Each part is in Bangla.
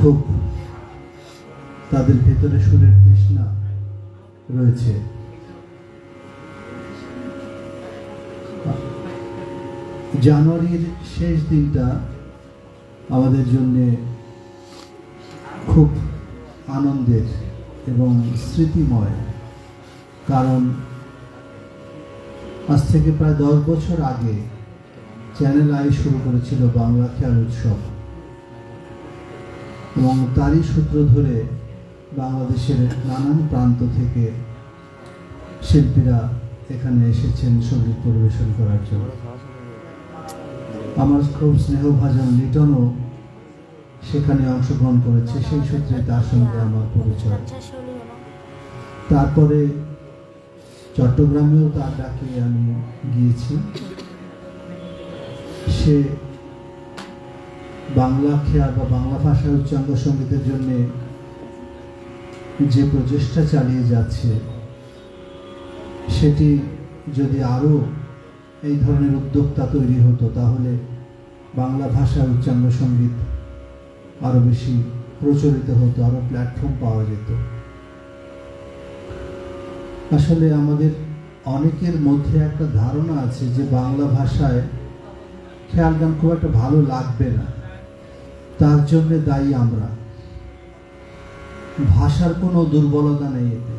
খুব তাদের ভেতরে সুরের তৃষ্ণা রয়েছে। জানুয়ারির শেষ দিনটা আমাদের জন্য খুব আনন্দের এবং স্মৃতিময়, কারণ আজ থেকে প্রায় 10 বছর আগে চ্যানেল আই শুরু করেছিল বাংলা খেয়াল উৎসব, এবং তারই সূত্র ধরে বাংলাদেশের নানান প্রান্ত থেকে শিল্পীরা এখানে এসেছেন সঙ্গীত পরিবেশন করার জন্য। আমার খুব স্নেহভাজন লিটনও সেখানে অংশগ্রহণ করেছে, সেই সূত্রে তার সঙ্গে আমার পরিচয়। তারপরে চট্টগ্রামেও তার ডাকে আমি গিয়েছি। সে বাংলা খেয়াল বা বাংলা ভাষার উচ্চাঙ্গ সঙ্গীতের জন্য যে প্রচেষ্টা চালিয়ে যাচ্ছে, সেটি যদি আরও এই ধরনের উদ্যোক্তা তৈরি হতো, তাহলে বাংলা ভাষার উচ্চাঙ্গ সঙ্গীত আরও বেশি প্রচলিত হতো, আরও প্ল্যাটফর্ম পাওয়া যেত। আসলে আমাদের অনেকের মধ্যে একটা ধারণা আছে যে বাংলা ভাষায় খেয়াল গান খুব একটা ভালো লাগবে না, তার জন্য দায়ী আমরা। ভাষার কোনো দুর্বলতা নেই এতে।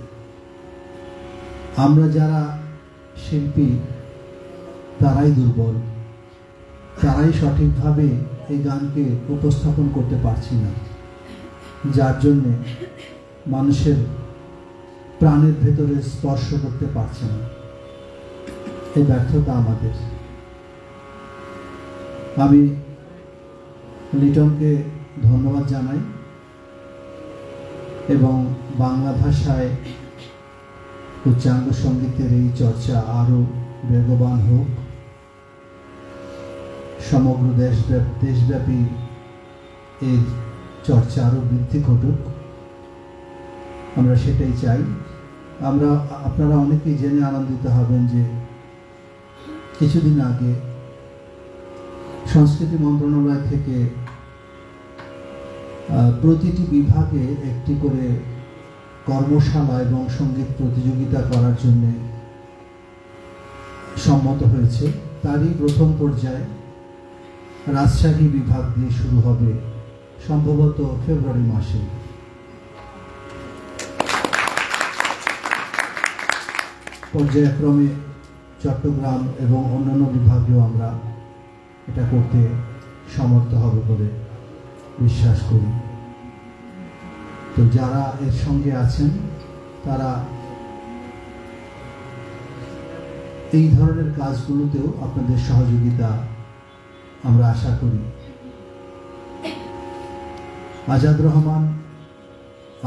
আমরা যারা শিল্পী তারাই দুর্বল, তারাই সঠিকভাবে এই গানকে উপস্থাপন করতে পারছি না, যার জন্যে মানুষের প্রাণের ভেতরে স্পর্শ করতে পারছে না। এই ব্যর্থতা আমাদের। আমি লিটনকে ধন্যবাদ জানাই এবং বাংলা ভাষায় উচ্চাঙ্গ সঙ্গীতের এই চর্চা আরও বেগবান হোক, সমগ্র দেশব্যাপী এর চর্চা আরও বৃদ্ধি ঘটুক, আমরা সেটাই চাই। আপনারা অনেকেই জেনে আনন্দিত হবেন যে কিছুদিন আগে সংস্কৃতি মন্ত্রণালয় থেকে প্রতিটি বিভাগে একটি করে কর্মশালা এবং সঙ্গীত প্রতিযোগিতা করার জন্য সম্মত হয়েছে। তারই প্রথম পর্যায়ে রাজশাহী বিভাগ দিয়ে শুরু হবে সম্ভবত ফেব্রুয়ারি মাসে। পর্যায়ক্রমে চট্টগ্রাম এবং অন্যান্য বিভাগেও আমরা এটা করতে সমর্থ হবে বলে বিশ্বাস করি। তো যারা এর সঙ্গে আছেন তারা এই ধরনের কাজগুলোতেও আপনাদের সহযোগিতা আমরা আশা করি। আজাদ রহমান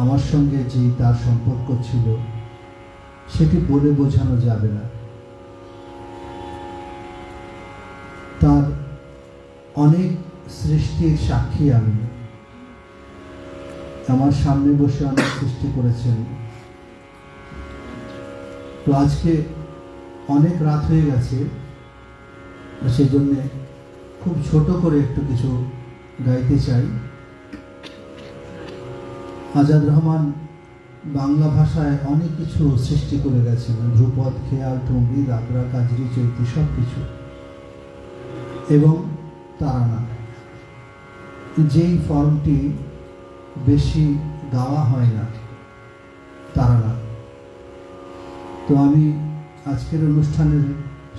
আমার সঙ্গে যে তার সম্পর্ক ছিল সেটি বলে বোঝানো যাবে না। তার অনেক সৃষ্টির সাক্ষী আমি। আমার সামনে বসে অনেক সৃষ্টি করেছেন। তো আজকে অনেক রাত হয়ে গেছে, সেই জন্যে খুব ছোট করে একটু কিছু গাইতে চাই। আজাদ রহমান বাংলা ভাষায় অনেক কিছু সৃষ্টি করে গেছেন, ধ্রুপদ, খেয়াল, ঠুমরি, রাগরা, কাজরি, চৈতি সব কিছু, এবং তারানা, যেই ফর্মটি বেশি গাওয়া হয় না, তারানা। তো আমি আজকের অনুষ্ঠানের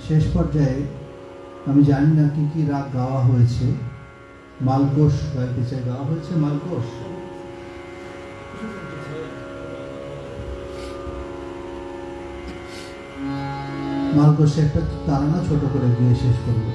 শেষ পর্যায়ে আমি জানি না কি কি রাগ গাওয়া হয়েছে, মালকোষ গাইতে চাই। গাওয়া হয়েছে মালকোষ? মালকোষে একটা তারানা ছোট করে দিয়ে শেষ করবো।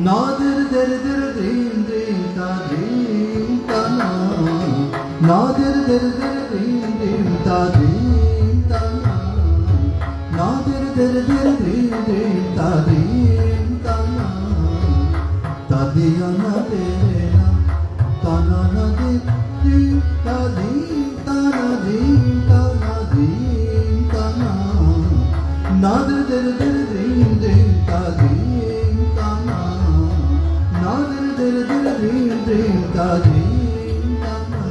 Nadir dir dir din din ta din ta na. Nadir dir dir din din ta din ta na. Nadir dir dir din din ta din ta na. Ta diya na tere na ta na na din ta din ta na din ta na din ta na. Nadir dir dir din din ta din. Dir dir din din ta din ta na.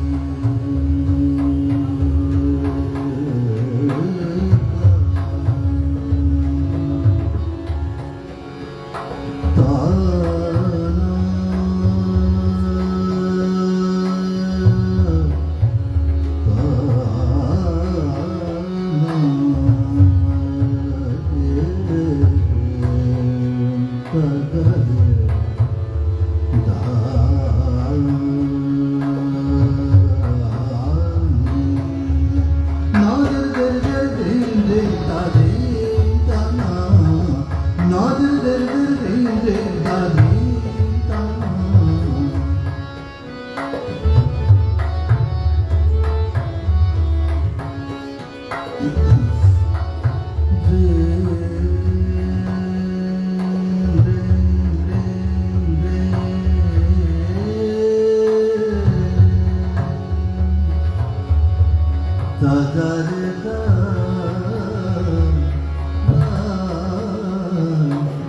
Dil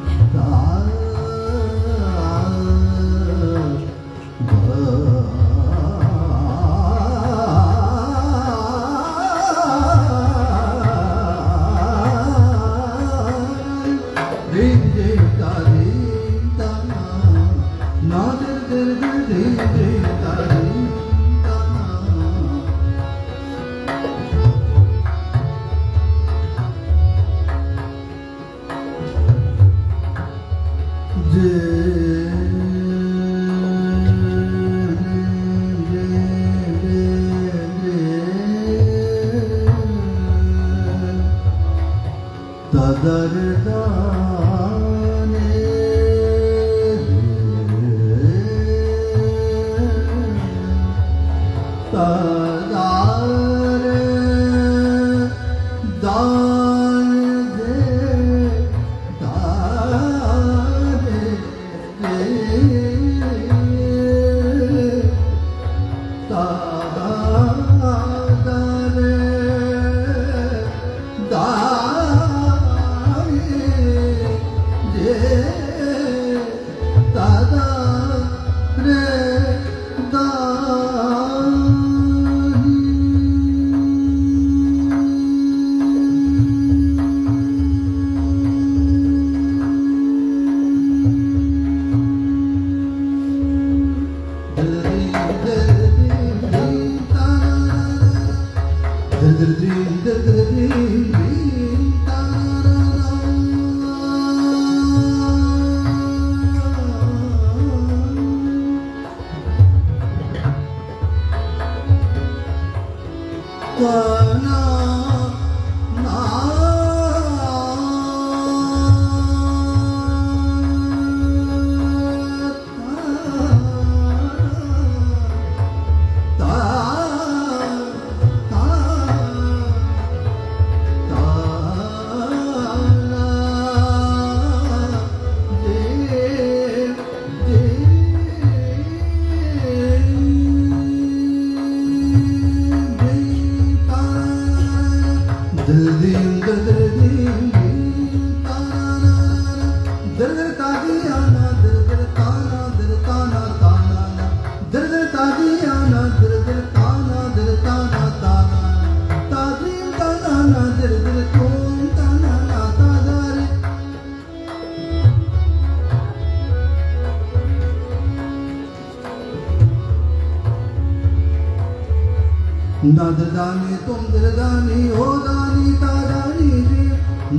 नादरदानी तुम दरदानी ओ दानी तादानी जी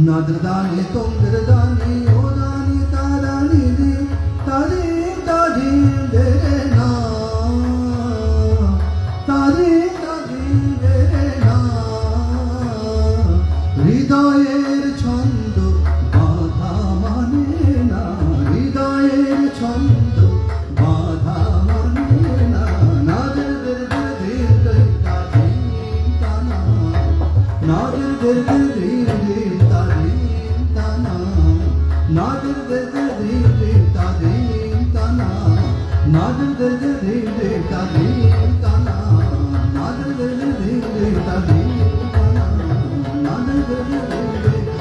नादरदानी तुम दरदानी ओ दानी तादानी जी तादी तादी दे ना तादी तादी दे ना हृदयेर छंद बाधा माने ना हृदयेर छंद बाधा माने ना नादर दिल दिल नादिर दिल दिल दिल तादीम ताना नादिर दिल दिल दिल तादीम ताना नादिर दिल दिल दिल तादीम ताना नादिर दिल दिल दिल तादीम ताना नादिर दिल दिल दिल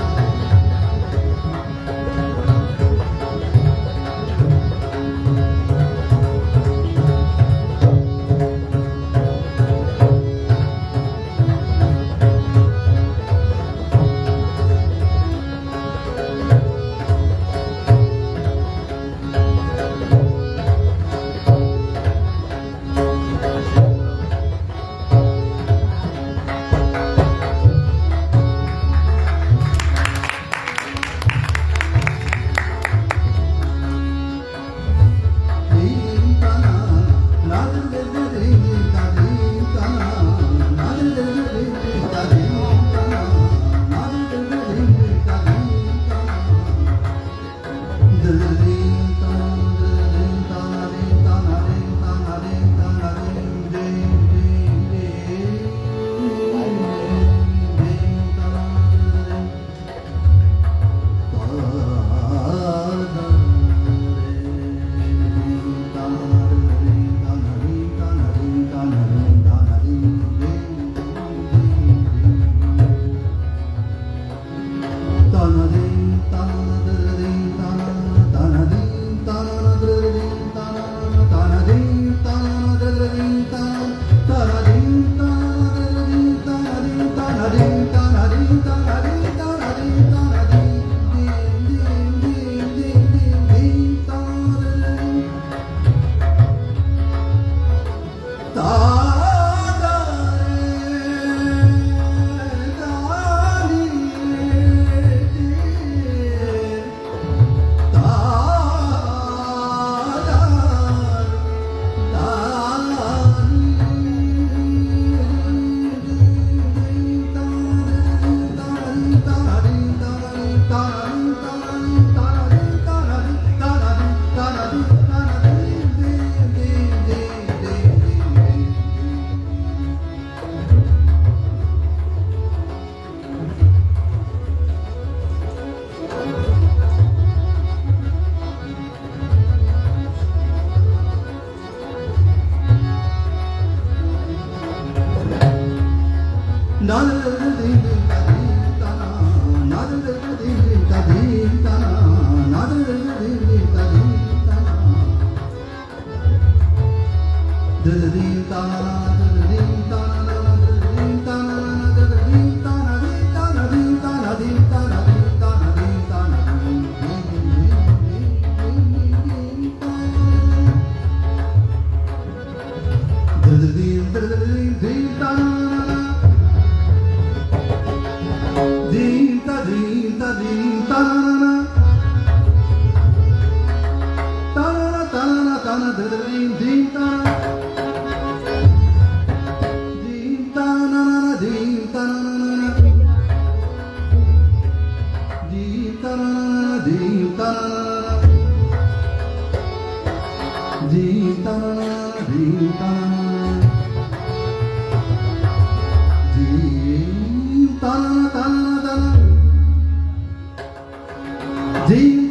Ding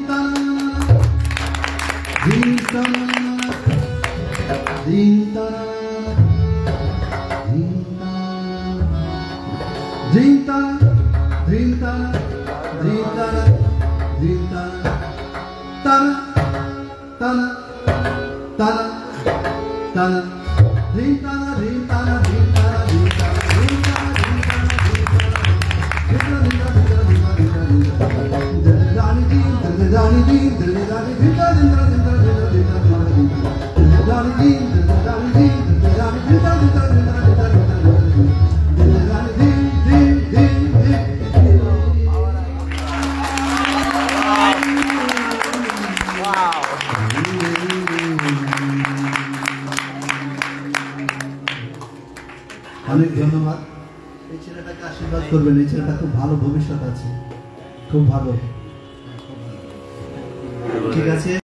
অনেক ধন্যবাদ। এই ছেলেটাকে আশীর্বাদ করবেন, এই ছেলেটা খুব ভালো ভবিষ্যৎ আছে, খুব ভালো। ঠিক আছে।